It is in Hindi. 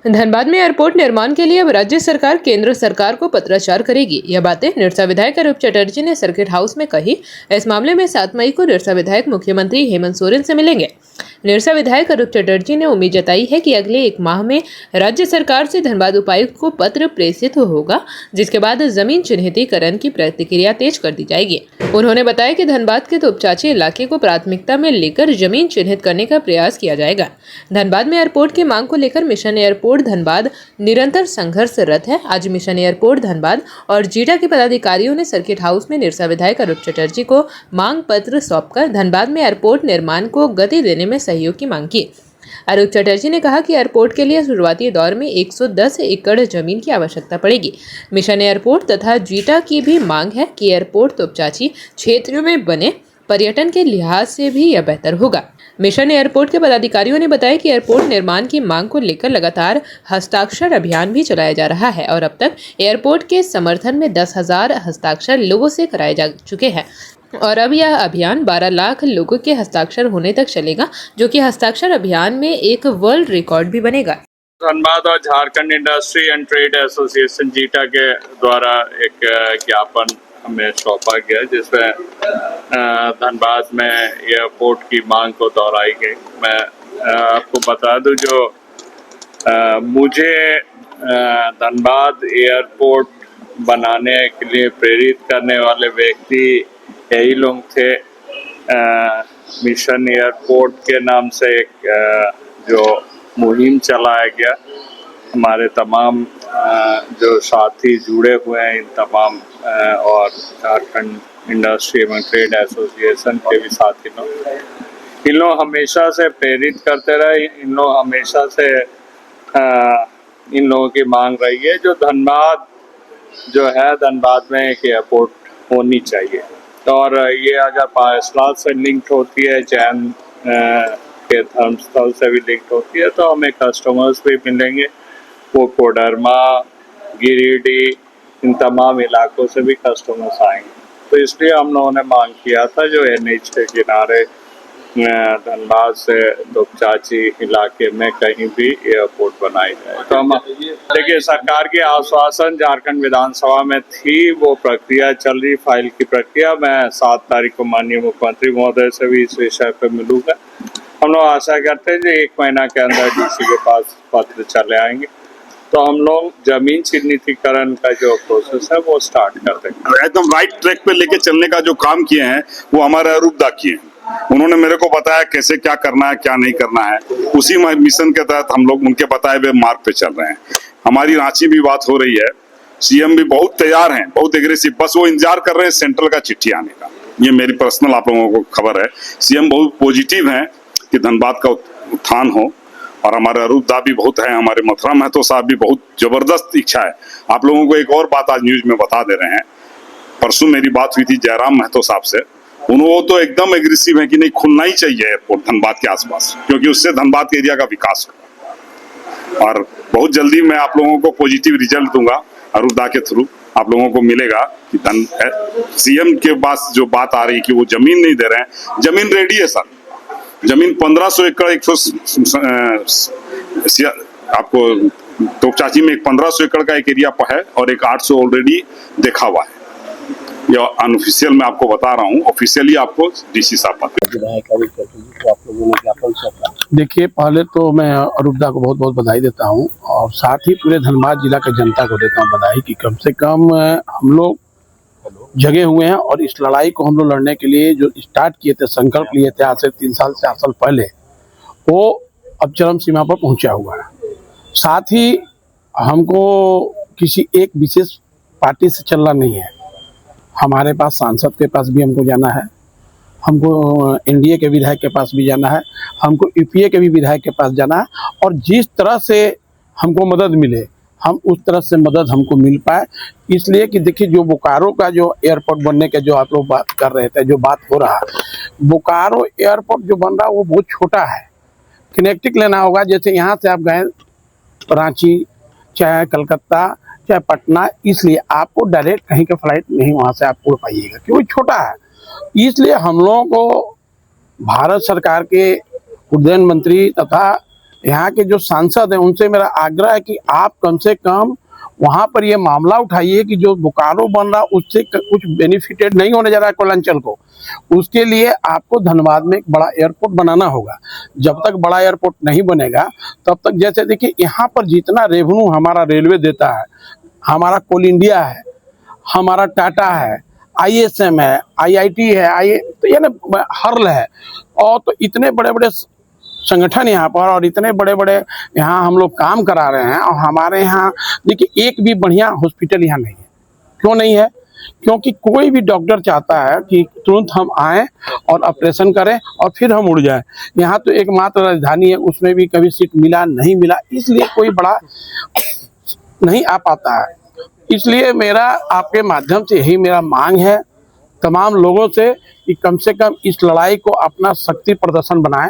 धनबाद में एयरपोर्ट निर्माण के लिए अब राज्य सरकार केंद्र सरकार को पत्राचार करेगी। यह बातें निरसा विधायक अरूप चटर्जी ने सर्किट हाउस में कही। इस मामले में 7 मई को निरसा विधायक मुख्यमंत्री हेमंत सोरेन से मिलेंगे। निरसा विधायक अरूप चटर्जी ने उम्मीद जताई है कि अगले 1 माह में राज्य सरकार से धनबाद उपायुक्त को पत्र प्रेषित होगा, जिसके बाद जमीन चिन्हितीकरण की प्रक्रिया तेज कर दी जाएगी। उन्होंने बताया कि धनबाद के तोपचाची इलाके को प्राथमिकता में लेकर जमीन चिन्हित करने का प्रयास किया जाएगा। धनबाद में एयरपोर्ट की मांग को लेकर मिशन एयरपोर्ट धनबाद निरंतर संघर्षरत है। आज मिशन एयरपोर्ट धनबाद और जीटा के पदाधिकारियों ने सर्किट हाउस में निरसा विधायक अरूप चटर्जी को मांग पत्र सौंपकर धनबाद में एयरपोर्ट निर्माण को गति देने में सहयोग की मांग की। अरूप चटर्जी ने कहा कि एयरपोर्ट के लिए शुरुआती दौर में 110 एकड़ जमीन की आवश्यकता पड़ेगी। मिशन एयरपोर्ट तथा जीटा की भी मांग है कि एयरपोर्ट तोपचाची क्षेत्र में बने, पर्यटन के लिहाज से भी यह बेहतर होगा। मिशन एयरपोर्ट के पदाधिकारियों ने बताया कि एयरपोर्ट निर्माण की मांग को लेकर लगातार हस्ताक्षर अभियान भी चलाया जा रहा है और अब तक एयरपोर्ट के समर्थन में 10,000 हस्ताक्षर लोगों से कराए जा चुके हैं और अब यह अभियान 12 लाख लोगों के हस्ताक्षर होने तक चलेगा, जो कि हस्ताक्षर अभियान में एक वर्ल्ड रिकॉर्ड भी बनेगा। धनबाद और Jharkhand industry and trade association zeta के द्वारा एक ज्ञापन हमें सौंपा गया, जिसमें धनबाद में एयरपोर्ट की मांग को दोहराई गई। मैं आपको बता दूं, जो मुझे धनबाद एयरपोर्ट बनाने के लिए प्रेरित करने वाले व्यक्ति यही लोग थे। मिशन एयरपोर्ट के नाम से एक जो मुहिम चलाया गया, हमारे तमाम जो साथी जुड़े हुए हैं इन तमाम और झारखंड इंडस्ट्री एवं ट्रेड एसोसिएशन के भी साथी लोग, इन लोग हमेशा से प्रेरित करते रहे। इन लोग हमेशा से इन लोगों की मांग रही है जो धनबाद जो है, धनबाद में एक एयरपोर्ट होनी चाहिए और ये अगर पायसलाल से लिंक्ड होती है, जैन के धर्मस्थल से भी लिंक्ड होती है, तो हमें कस्टमर्स भी मिलेंगे। वो कोडरमा, गिरिडीह, इन तमाम इलाकों से भी कस्टमर्स आएंगे। तो इसलिए हम लोगों ने मांग किया था जो NH के किनारे धनबाद से तोपचाची इलाके में कहीं भी एयरपोर्ट बनाई जाए। तो हम देखिए, सरकार की आश्वासन झारखंड विधानसभा में थी, वो प्रक्रिया चल रही, फाइल की प्रक्रिया। मैं 7 तारीख को माननीय मुख्यमंत्री महोदय से भी इस विषय पर मिलूंगा। हम लोग आशा करते हैं कि 1 महीना के अंदर DC के पास पत्र चले आएंगे, तो हम लोग जमीन चिन्हितीकरण का जो प्रोसेस है वो स्टार्ट कर देंगे। एकदम राइट ट्रैक पे लेके चलने का जो काम किए हैं वो हमारे अरूप दा किए हैं। उन्होंने मेरे को बताया कैसे क्या करना है, क्या नहीं करना है। उसी मिशन के तहत हम लोग उनके बताए हुए मार्ग पे चल रहे हैं। हमारी रांची भी बात हो रही है, CM भी बहुत तैयार हैं, बहुत एग्रेसिव, बस वो इंतजार कर रहे हैं सेंट्रल का चिट्ठी आने का। ये मेरी पर्सनल आप लोगों को खबर है। CM बहुत पॉजिटिव है कि धनबाद का उत्थान हो और हमारे अरूप दा भी बहुत है, हमारे मथुरा महतो साहब भी बहुत जबरदस्त इच्छा है। आप लोगों को एक और बात आज न्यूज में बता दे रहे हैं। परसों मेरी बात हुई थी जयराम महतो साहब से, उन्होंने तो एकदम एग्रेसिव है कि नहीं, खुलना ही चाहिए एयरपोर्ट धनबाद के आसपास, क्योंकि उससे धनबाद के एरिया का विकास होगा। और बहुत जल्दी मैं आप लोगों को पॉजिटिव रिजल्ट दूंगा अरूप दा के थ्रू। आप लोगों को मिलेगा कि CM के पास जो बात आ रही है कि वो जमीन नहीं दे रहे हैं, जमीन रेडी है सर। जमीन 1500 एकड़ आपको तोपचाची में 1500 एकड़ का एक एरिया है और एक 800 ऑलरेडी देखा हुआ है। ये अनऑफिशियल मैं आपको बता रहा हूँ, ऑफिशियली आपको DC साहब देखिए, पहले तो मैं अरूप दा को बहुत बहुत बधाई देता हूँ और साथ ही पूरे धनबाद जिला के जनता को देता हूँ बधाई कि कम से कम हम लोग जगे हुए हैं और इस लड़ाई को हम लोग लड़ने के लिए जो स्टार्ट किए थे, संकल्प लिए थे आज से 3 साल 4 साल पहले, वो अब चरम सीमा पर पहुंचा हुआ है। साथ ही हमको किसी एक विशेष पार्टी से चलना नहीं है। हमारे पास सांसद के पास भी हमको जाना है, हमको NDA के विधायक के पास भी जाना है, हमको UPA के भी विधायक के पास जाना है और जिस तरह से हमको मदद मिले हम उस तरह से मदद हमको मिल पाए। इसलिए कि देखिए, जो बोकारो का जो एयरपोर्ट बनने के जो आप लोग बात कर रहे थे, जो बात हो रहा है, बोकारो एयरपोर्ट जो बन रहा है वो बहुत छोटा है। कनेक्टिंग लेना होगा, जैसे यहाँ से आप गए रांची, चाहे कलकत्ता, चाहे पटना, इसलिए आपको डायरेक्ट कहीं का फ्लाइट नहीं वहाँ से आप उड़ पाइएगा क्योंकि छोटा है। इसलिए हम लोगों को भारत सरकार के उड्डयन मंत्री तथा यहाँ के जो सांसद हैं उनसे मेरा आग्रह है कि आप कम से कम वहाँ पर ये मामला उठाइए कि जो बोकारो बन रहा उससे कुछ बेनिफिटेड नहीं होने जा रहा है कोयलांचल को। उसके लिए आपको धनबाद में एक बड़ा एयरपोर्ट बनाना होगा। जब तक बड़ा एयरपोर्ट नहीं बनेगा तब तक, जैसे देखिए यहाँ पर जितना रेवेन्यू हमारा रेलवे देता है, हमारा कोल इंडिया है, हमारा टाटा है, ISM है, IIT है, तो ये ना हर्ल है, और तो इतने बड़े बड़े संगठन यहाँ पर और इतने बड़े बड़े यहाँ हम लोग काम करा रहे हैं। और हमारे यहाँ देखिए एक भी बढ़िया हॉस्पिटल यहाँ नहीं है। क्यों नहीं है? क्योंकि कोई भी डॉक्टर चाहता है कि तुरंत हम आएँ और ऑपरेशन करें और फिर हम उड़ जाएं। यहाँ तो एकमात्र राजधानी है, उसमें भी कभी सीट मिला नहीं मिला, इसलिए कोई बड़ा नहीं आ पाता है। इसलिए मेरा आपके माध्यम से यही मेरा मांग है तमाम लोगों से कि कम से कम इस लड़ाई को अपना शक्ति प्रदर्शन बनाएं